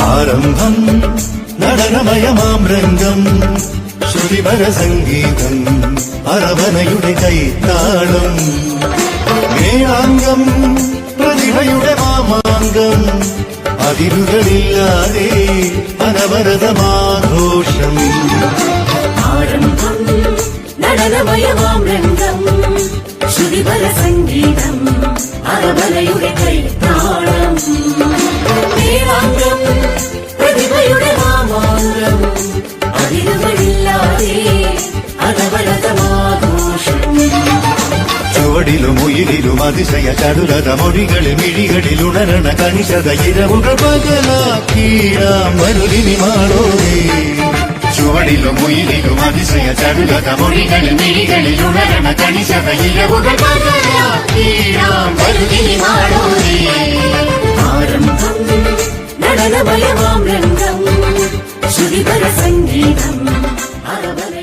ആരംഭം നടനമയമാം രംഗം ശ്രുതിപര സംഗീതം അരവനയുടെ കൈത്താളം മേളാംഗം പ്രതിഭയുടെ മാമാങ്കം അതിരുകളില്ലാതെ അനവരതമാഘോഷം ആരംഭം നടനമയമാം രംഗം ശ്രുതിപര സംഗീതം അരവനയുടെ കൈത്താളം മേളാംഗം പ്രതിഭയുടെ മാമാങ്കം അതിരുകളില്ലാതെ അനവരതമാഘോഷം ചുവടിലും ഉയിരിലും അതിശയ ചടുലത മൊഴികളിൽ മിഴികളിൽ ഉണരണ കണിശത ഇരവുകൾ പകലാക്കീരാം മരുതിനി മാളോരേ ചുവടിലും ഉയിരിലും അതിശയ ചടുലത മൊഴികളിൽ മിഴികളിൽ ഉണരണ കണിശത ഇരവുകൾ പകലാക്കീരാം മരുതിനി മാളോരേ ആരംഭം നടനമയമാം രംഗം ശ്രുതിപര സംഗീതം അരവന